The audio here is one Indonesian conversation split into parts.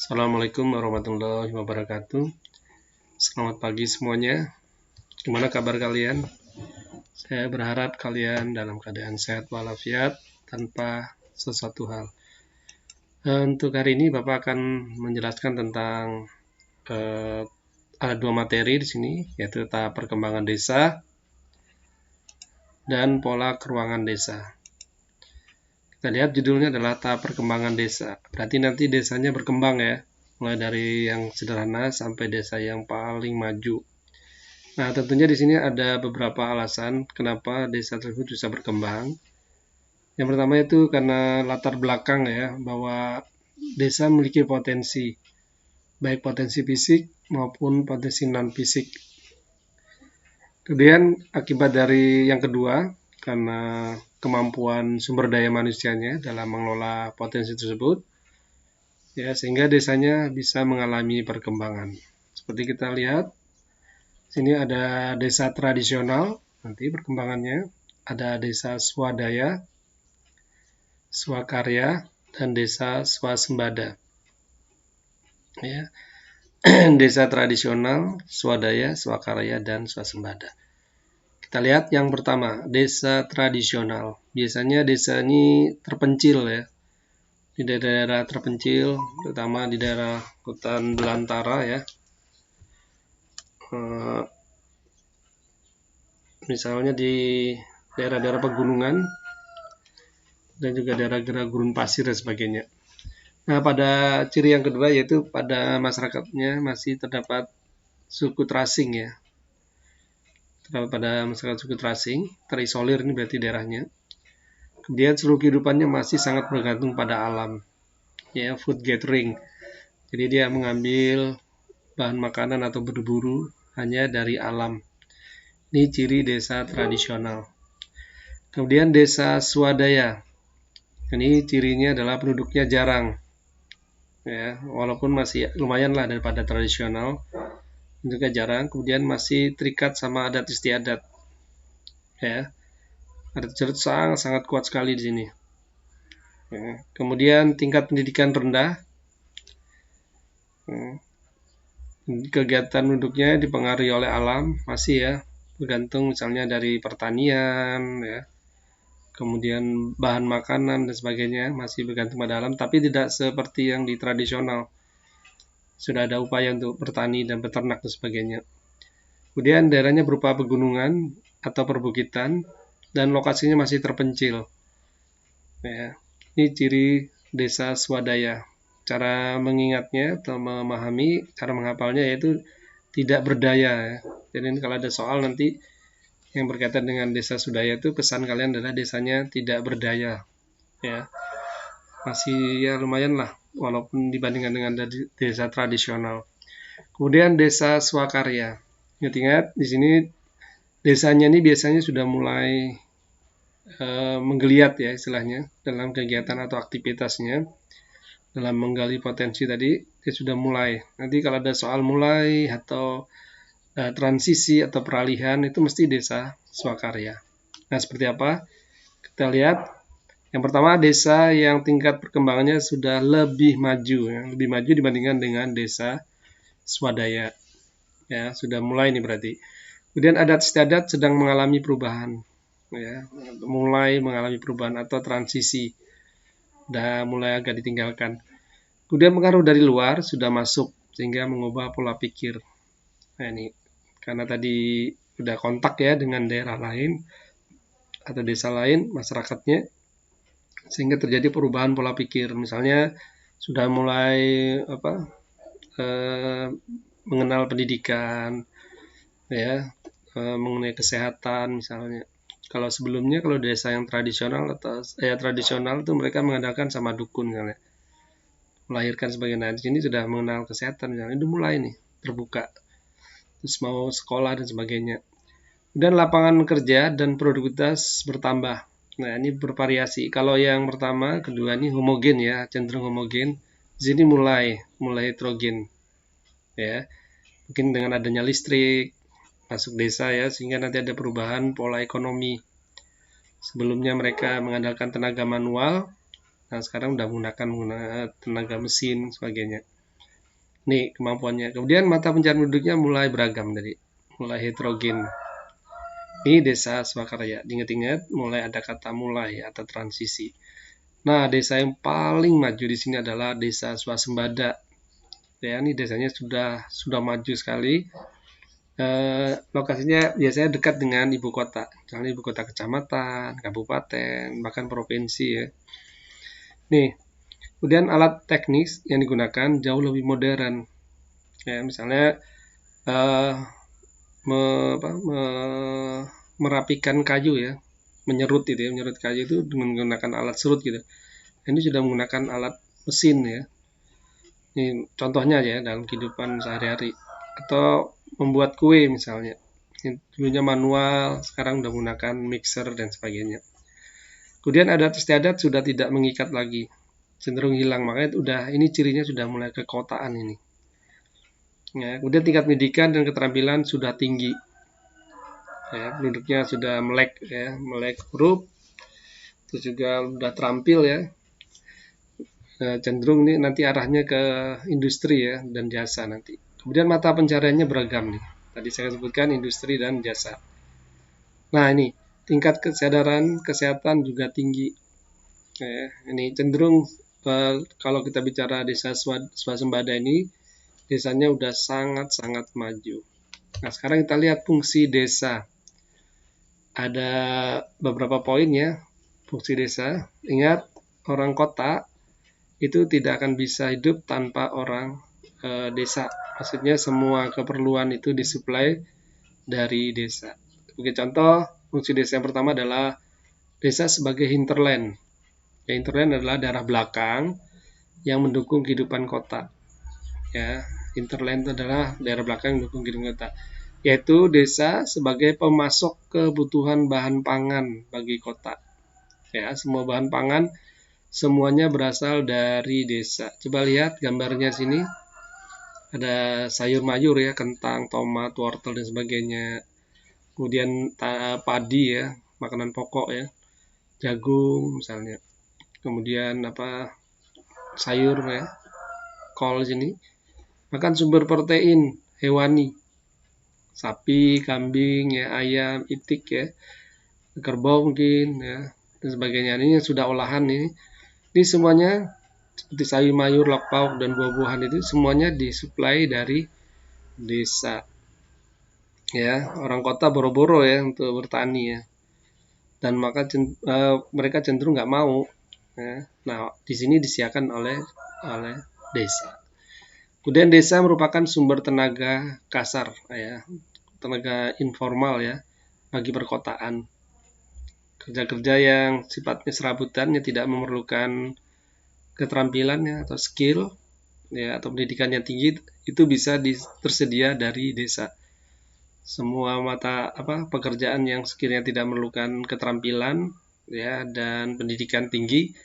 Assalamualaikum warahmatullahi wabarakatuh. Selamat pagi semuanya. Gimana kabar kalian? Saya berharap kalian dalam keadaan sehat walafiat tanpa sesuatu hal. Untuk hari ini Bapak akan menjelaskan tentang ada dua materi di sini, yaitu tahap perkembangan desa dan pola keruangan desa. Kita lihat judulnya adalah tahap perkembangan desa. Berarti nanti desanya berkembang ya, mulai dari yang sederhana sampai desa yang paling maju. Nah, tentunya di sini ada beberapa alasan kenapa desa tersebut bisa berkembang. Yang pertama itu karena latar belakang ya, bahwa desa memiliki potensi, baik potensi fisik maupun potensi non-fisik. Kemudian akibat dari yang kedua, karena kemampuan sumber daya manusianya dalam mengelola potensi tersebut, ya sehingga desanya bisa mengalami perkembangan. Seperti kita lihat, sini ada desa tradisional, nanti perkembangannya, ada desa swadaya, swakarya, dan desa swasembada. Ya. Desa tradisional, swadaya, swakarya, dan swasembada. Kita lihat yang pertama, desa tradisional. Biasanya desa ini terpencil ya, di daerah terpencil, terutama di daerah hutan belantara ya. Misalnya di daerah-daerah pegunungan dan juga daerah-daerah gurun pasir dan sebagainya. Nah, pada ciri yang kedua yaitu pada masyarakatnya masih terdapat suku tracing ya. Terdapat pada masyarakat suku tracing, terisolir ini berarti daerahnya. Kemudian seluruh kehidupannya masih sangat bergantung pada alam. Ya, food gathering. Jadi dia mengambil bahan makanan atau berburu hanya dari alam. Ini ciri desa tradisional. Kemudian desa swadaya. Ini cirinya adalah penduduknya jarang. Ya, walaupun masih lumayan lah daripada tradisional, juga jarang. Kemudian masih terikat sama adat istiadat. Ya, adat istiadat sangat kuat sekali di sini. Ya. Kemudian tingkat pendidikan rendah. Ya. Kegiatan penduduknya dipengaruhi oleh alam, masih ya, bergantung misalnya dari pertanian, ya. Kemudian bahan makanan dan sebagainya masih bergantung pada alam, tapi tidak seperti yang di tradisional. Sudah ada upaya untuk bertani dan beternak dan sebagainya. Kemudian daerahnya berupa pegunungan atau perbukitan dan lokasinya masih terpencil. Ya, ini ciri desa swadaya. Cara mengingatnya atau memahami, cara menghafalnya yaitu tidak berdaya. Ya. Jadi kalau ada soal nanti yang berkaitan dengan desa swadaya itu pesan kalian adalah desanya tidak berdaya. Ya, masih ya lumayan lah, walaupun dibandingkan dengan desa tradisional. Kemudian desa swakarya. Ingat, di sini desanya ini biasanya sudah mulai menggeliat ya istilahnya dalam kegiatan atau aktivitasnya. Dalam menggali potensi tadi, dia sudah mulai. Nanti kalau ada soal mulai atau transisi atau peralihan, itu mesti desa swakarya. Nah, seperti apa? Kita lihat. Yang pertama, desa yang tingkat perkembangannya sudah lebih maju, ya, lebih maju dibandingkan dengan desa swadaya. Ya, sudah mulai nih berarti. Kemudian adat istiadat sedang mengalami perubahan, ya, mulai mengalami perubahan atau transisi, udah mulai agak ditinggalkan. Kemudian pengaruh dari luar sudah masuk sehingga mengubah pola pikir. Nah ini karena tadi udah kontak ya dengan daerah lain atau desa lain masyarakatnya, sehingga terjadi perubahan pola pikir. Misalnya sudah mulai mengenal pendidikan, ya, mengenai kesehatan misalnya. Kalau sebelumnya kalau desa yang tradisional atau tradisional itu mereka mengandalkan sama dukun misalnya, melahirkan sebagai nah di sini sudah mengenal kesehatan misalnya, itu mulai nih terbuka, terus mau sekolah dan sebagainya. Dan lapangan kerja dan produktivitas bertambah. Nah ini bervariasi. Kalau yang pertama, kedua ini homogen ya, cenderung homogen. Di sini mulai heterogen ya, mungkin dengan adanya listrik masuk desa ya, sehingga nanti ada perubahan pola ekonomi. Sebelumnya mereka mengandalkan tenaga manual, nah sekarang udah menggunakan tenaga mesin sebagainya. Nih kemampuannya. Kemudian mata pencarian penduduknya mulai beragam dari mulai heterogen. Ini desa swakarya. Ingat-ingat mulai ada kata mulai atau transisi. Nah, desa yang paling maju di sini adalah desa swasembada. Ya, ini desanya sudah maju sekali. Lokasinya biasanya dekat dengan ibu kota, misalnya ibu kota kecamatan, kabupaten, bahkan provinsi ya. Nih, kemudian alat teknis yang digunakan jauh lebih modern. Ya, misalnya eh, merapikan kayu ya, menyerut itu ya, menyerut kayu itu dengan menggunakan alat serut gitu. Ini sudah menggunakan alat mesin ya. Ini contohnya ya dalam kehidupan sehari-hari. Atau membuat kue misalnya. Dulunya manual, sekarang udah menggunakan mixer dan sebagainya. Kemudian adat istiadat sudah tidak mengikat lagi, cenderung hilang. Makanya ini cirinya sudah mulai kekotaan ini. Ya, kemudian tingkat pendidikan dan keterampilan sudah tinggi. Ya, penduduknya sudah melek huruf, terus juga sudah terampil ya. Cenderung nih nanti arahnya ke industri ya dan jasa nanti. Kemudian mata pencariannya beragam nih. Tadi saya sebutkan industri dan jasa. Nah ini tingkat kesadaran kesehatan juga tinggi. Ini cenderung kalau kita bicara desa swasembada ini, desanya udah sangat-sangat maju. Nah sekarang kita lihat fungsi desa. Ada beberapa poin ya fungsi desa. Ingat orang kota itu tidak akan bisa hidup tanpa orang desa. Maksudnya semua keperluan itu disuplai dari desa. Sebagai contoh, fungsi desa yang pertama adalah desa sebagai hinterland. Ya, hinterland adalah daerah belakang yang mendukung kehidupan kota. Ya, hinterland adalah daerah belakang yang mendukung kehidupan kota. Yaitu desa sebagai pemasok kebutuhan bahan pangan bagi kota. Ya, semua bahan pangan semuanya berasal dari desa. Coba lihat gambarnya sini. Ada sayur mayur ya, kentang, tomat, wortel dan sebagainya. Kemudian padi ya, makanan pokok ya. Jagung misalnya. Kemudian sayur ya, kol sini. Makan sumber protein hewani. Sapi, kambing ya, ayam, itik ya. Kerbau mungkin ya dan sebagainya. Ini sudah olahan ini. Ini semuanya seperti sayur mayur, lauk pauk dan buah-buahan itu semuanya disuplai dari desa. Ya, orang kota boro-boro ya untuk bertani ya. Dan maka mereka cenderung nggak mau. Ya. Nah, di sini disiapkan oleh desa. Kemudian desa merupakan sumber tenaga kasar ya, tenaga informal ya bagi perkotaan. Kerja-kerja yang sifatnya serabutan yang tidak memerlukan keterampilan atau skill ya atau pendidikan yang tinggi itu bisa tersedia dari desa. Semua pekerjaan yang skillnya tidak memerlukan keterampilan ya dan pendidikan tinggi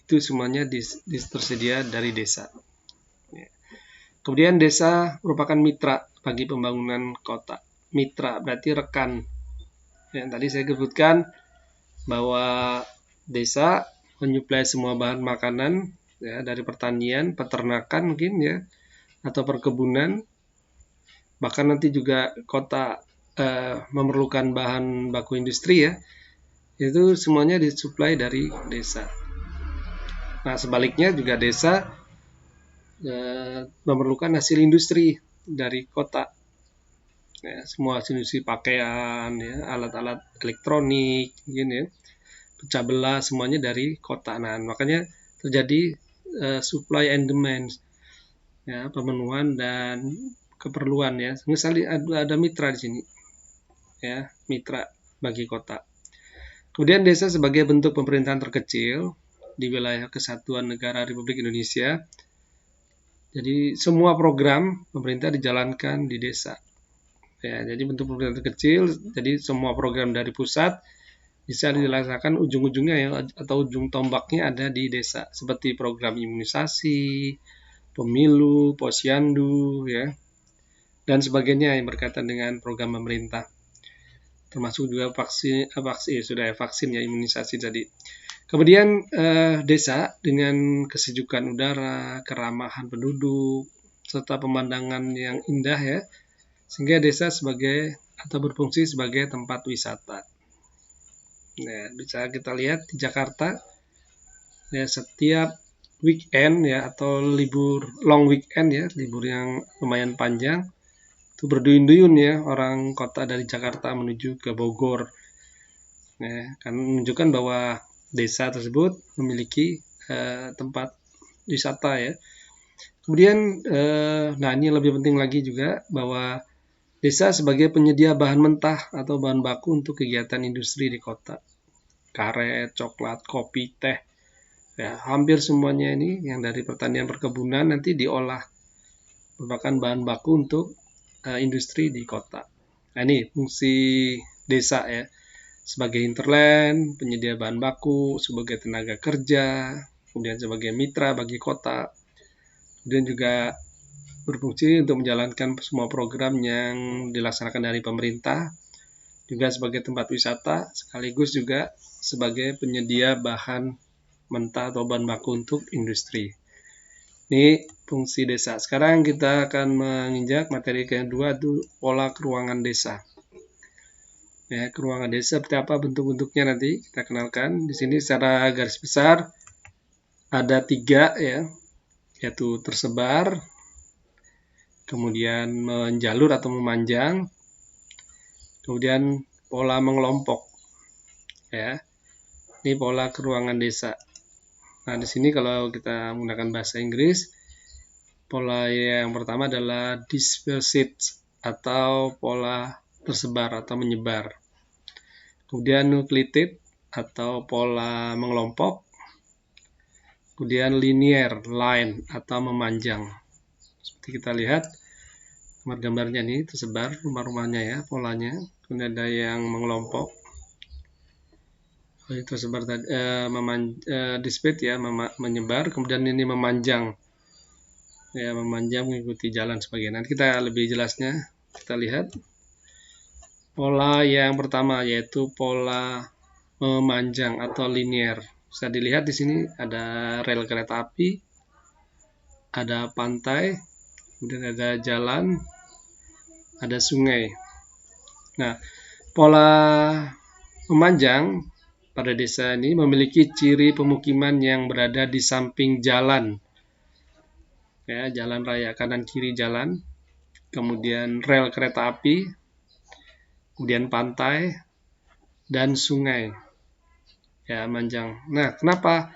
itu semuanya tersedia dari desa. Ya. Kemudian desa merupakan mitra bagi pembangunan kota. Mitra berarti rekan. Yang tadi saya sebutkan bahwa desa menyuplai semua bahan makanan ya dari pertanian, peternakan mungkin ya atau perkebunan. Bahkan nanti juga kota memerlukan bahan baku industri ya. Itu semuanya disuplai dari desa. Nah, sebaliknya juga desa memerlukan hasil industri dari kota. Ya, semua hasil industri pakaian ya, alat-alat elektronik mungkin ya. Pecah belah semuanya dari kota. Nah, makanya terjadi supply and demand ya, pemenuhan dan keperluan ya. Misalnya ada mitra di sini ya, mitra bagi kota. Kemudian desa sebagai bentuk pemerintahan terkecil di wilayah Kesatuan Negara Republik Indonesia. Jadi semua program pemerintah dijalankan di desa. Ya, jadi bentuk pemerintahan terkecil, jadi semua program dari pusat bisa dilaksanakan ujung-ujungnya ya atau ujung tombaknya ada di desa seperti program imunisasi, pemilu, posyandu ya dan sebagainya yang berkaitan dengan program pemerintah. Termasuk juga vaksin ya imunisasi tadi. Kemudian desa dengan kesejukan udara, keramahan penduduk, serta pemandangan yang indah ya, sehingga desa sebagai atau berfungsi sebagai tempat wisata. Nah, bisa kita lihat di Jakarta ya, setiap weekend ya atau libur long weekend ya, libur yang lumayan panjang, itu berduyun-duyun ya orang kota dari Jakarta menuju ke Bogor. Nah, kan menunjukkan bahwa desa tersebut memiliki tempat wisata ya. Kemudian, nah ini lebih penting lagi juga bahwa desa sebagai penyedia bahan mentah atau bahan baku untuk kegiatan industri di kota. Karet, coklat, kopi, teh. Ya, hampir semuanya ini yang dari pertanian perkebunan nanti diolah merupakan bahan baku untuk industri di kota. Nah, ini fungsi desa ya. Sebagai hinterland, penyedia bahan baku, sebagai tenaga kerja, kemudian sebagai mitra bagi kota. Kemudian juga berfungsi untuk menjalankan semua program yang dilaksanakan dari pemerintah, juga sebagai tempat wisata, sekaligus juga sebagai penyedia bahan mentah atau bahan baku untuk industri. Ini fungsi desa. Sekarang kita akan menginjak materi kedua, itu pola keruangan desa. Ya, keruangan desa seperti apa bentuk-bentuknya nanti kita kenalkan. Di sini secara garis besar ada 3 ya, yaitu tersebar, kemudian menjalur atau memanjang, kemudian pola mengelompok. Ya, ini pola keruangan desa. Nah, di sini kalau kita menggunakan bahasa Inggris, pola yang pertama adalah dispersed atau pola tersebar atau menyebar. Kemudian nucleated atau pola mengelompok. Kemudian linear line atau memanjang. Seperti kita lihat gambar-gambarnya ini tersebar rumah-rumahnya ya, polanya. Kemudian ada yang mengelompok. Ini tersebar tadi dispersed ya, menyebar, kemudian ini memanjang. Ya, memanjang mengikuti jalan sebagainya. Nanti kita lebih jelasnya kita lihat. Pola yang pertama yaitu pola memanjang atau linear. Bisa dilihat di sini ada rel kereta api, ada pantai, kemudian ada jalan, ada sungai. Nah, pola memanjang pada desa ini memiliki ciri pemukiman yang berada di samping jalan. Ya, jalan raya kanan kiri jalan, kemudian rel kereta api, kemudian pantai dan sungai. Ya, manjang. Nah, kenapa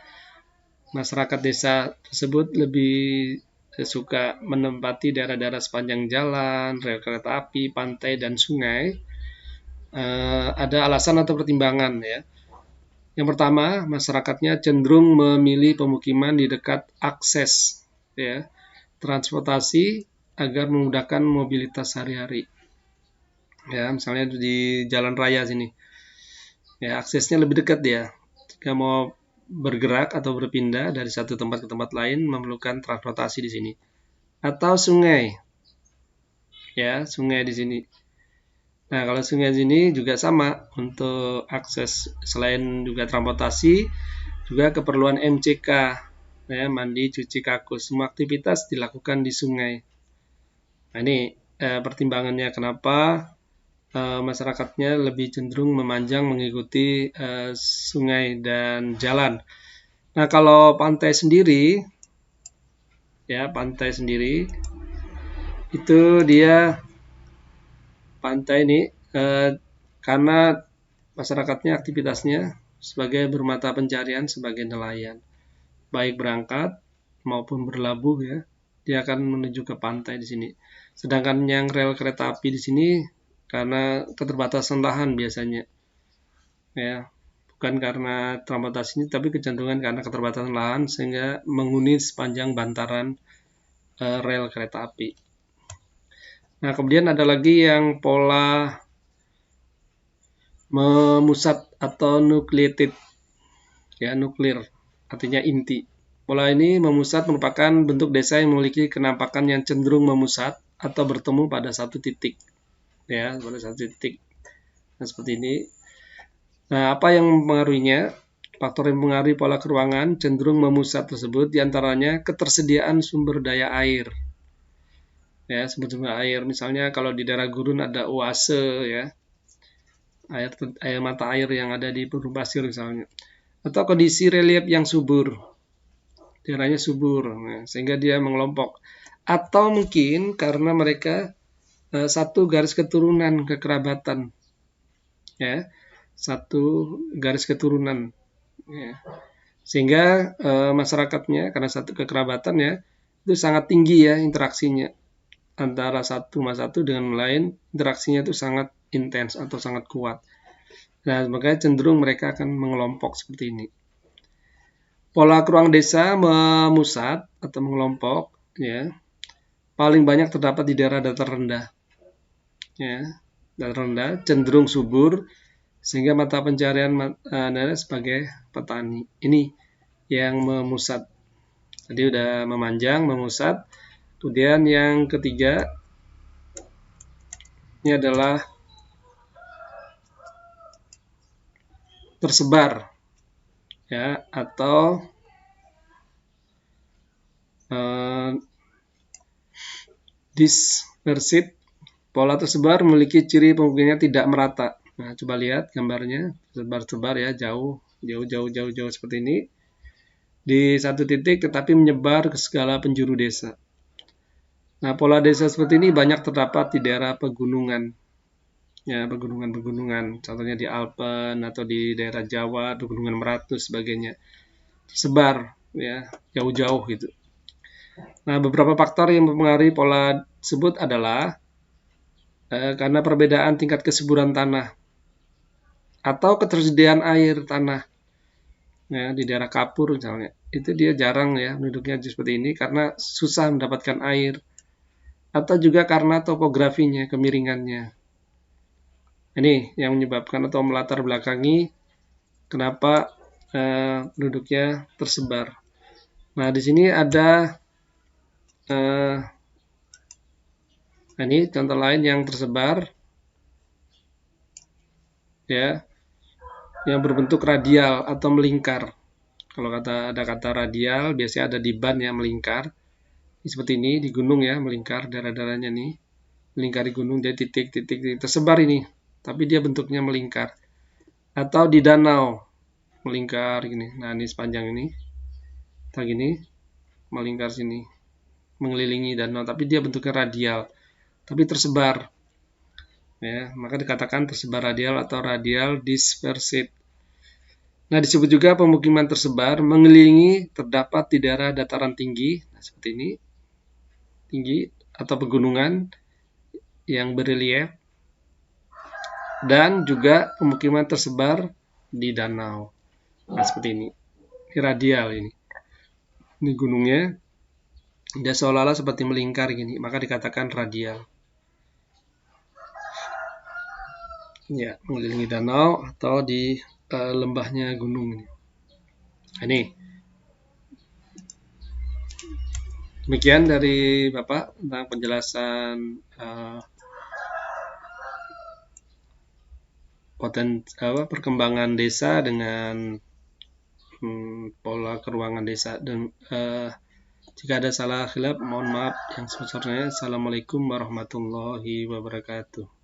masyarakat desa tersebut lebih suka menempati daerah-daerah sepanjang jalan, rel kereta api, pantai dan sungai? Ada alasan atau pertimbangan ya. Yang pertama, masyarakatnya cenderung memilih pemukiman di dekat akses ya, transportasi agar memudahkan mobilitas sehari-hari. Ya, misalnya di jalan raya sini. Ya, aksesnya lebih dekat ya. Jika mau bergerak atau berpindah dari satu tempat ke tempat lain memerlukan transportasi di sini. Atau sungai. Ya, sungai di sini. Nah, kalau sungai sini juga sama untuk akses, selain juga transportasi, juga keperluan MCK, ya, mandi, cuci kakus, semua aktivitas dilakukan di sungai. Nah, ini pertimbangannya kenapa masyarakatnya lebih cenderung memanjang mengikuti sungai dan jalan. Nah, kalau pantai sendiri, ya pantai sendiri, itu dia pantai ini karena masyarakatnya aktivitasnya sebagai bermata pencarian sebagai nelayan, baik berangkat maupun berlabuh ya, dia akan menuju ke pantai di sini. Sedangkan yang rel kereta api di sini karena keterbatasan lahan biasanya, ya bukan karena transportasinya, tapi kecenderungan karena keterbatasan lahan sehingga menghuni sepanjang bantaran rel kereta api. Nah, kemudian ada lagi yang pola memusat atau nucleated, ya nuklir, artinya inti. Pola ini memusat merupakan bentuk desa yang memiliki kenampakan yang cenderung memusat atau bertemu pada satu titik, ya pada satu titik. Nah, seperti ini. Nah, apa yang mempengaruhinya? Faktor yang mempengaruhi pola keruangan cenderung memusat tersebut diantaranya ketersediaan sumber daya air. ya, sumber-sumber air. Misalnya kalau di daerah gurun ada oase, ya, air mata air yang ada di padang pasir misalnya, atau kondisi relief yang subur, daerahnya subur, nah, sehingga dia mengelompok, atau mungkin karena mereka satu garis keturunan kekerabatan, ya, satu garis keturunan, ya, sehingga masyarakatnya karena satu kekerabatan, ya, itu sangat tinggi, ya, interaksinya antara satu sama satu dengan lain, interaksinya itu sangat intens atau sangat kuat. Nah, makanya cenderung mereka akan mengelompok seperti ini. Pola ruang desa memusat atau mengelompok, ya, paling banyak terdapat di daerah datar rendah, ya, datar rendah, cenderung subur, sehingga mata pencarian adalah sebagai petani. Ini yang memusat. Jadi udah memanjang, memusat. Kemudian yang ketiga, ini adalah tersebar, ya, atau dispersit. Pola tersebar memiliki ciri pemukimannya tidak merata. Nah, coba lihat gambarnya, tersebar-sebar, ya, jauh seperti ini. Di satu titik tetapi menyebar ke segala penjuru desa. Nah, pola desa seperti ini banyak terdapat di daerah pegunungan, ya, pegunungan. Contohnya di Alpen atau di daerah Jawa, pegunungan Meratus sebagainya. Tersebar, ya, jauh-jauh gitu. Nah, beberapa faktor yang mempengaruhi pola tersebut adalah karena perbedaan tingkat kesuburan tanah atau ketersediaan air tanah, ya, di daerah kapur misalnya, itu dia jarang, ya, penduduknya seperti ini karena susah mendapatkan air, atau juga karena topografinya, kemiringannya. Ini yang menyebabkan atau melatar belakangi kenapa penduduknya tersebar. Nah, di sini ada ini contoh lain yang tersebar, ya, yang berbentuk radial atau melingkar. Kalau ada kata radial, biasanya ada di ban yang melingkar. Seperti ini di gunung, ya, melingkar daerah-daerahnya nih, melingkari gunung, jadi titik-titik tersebar ini, tapi dia bentuknya melingkar. Atau di danau melingkar gini. Nah, ini sepanjang ini, tak gini, melingkar sini, mengelilingi danau, tapi dia bentuknya radial, tapi tersebar, ya, maka dikatakan tersebar radial atau radial dispersit. Nah, disebut juga pemukiman tersebar mengelilingi terdapat di daerah dataran tinggi, nah, seperti ini, tinggi atau pegunungan yang berelief, dan juga pemukiman tersebar di danau. Nah, seperti ini. Ini radial ini. Ini gunungnya dia seolah-olah seperti melingkar gini, maka dikatakan radial. Ya, mengelilingi danau atau di lembahnya gunung ini. Ini. Demikian dari Bapak tentang penjelasan perkembangan desa dengan pola keruangan desa. Dan jika ada salah khilaf, mohon maaf yang sebesarnya. Assalamualaikum warahmatullahi wabarakatuh.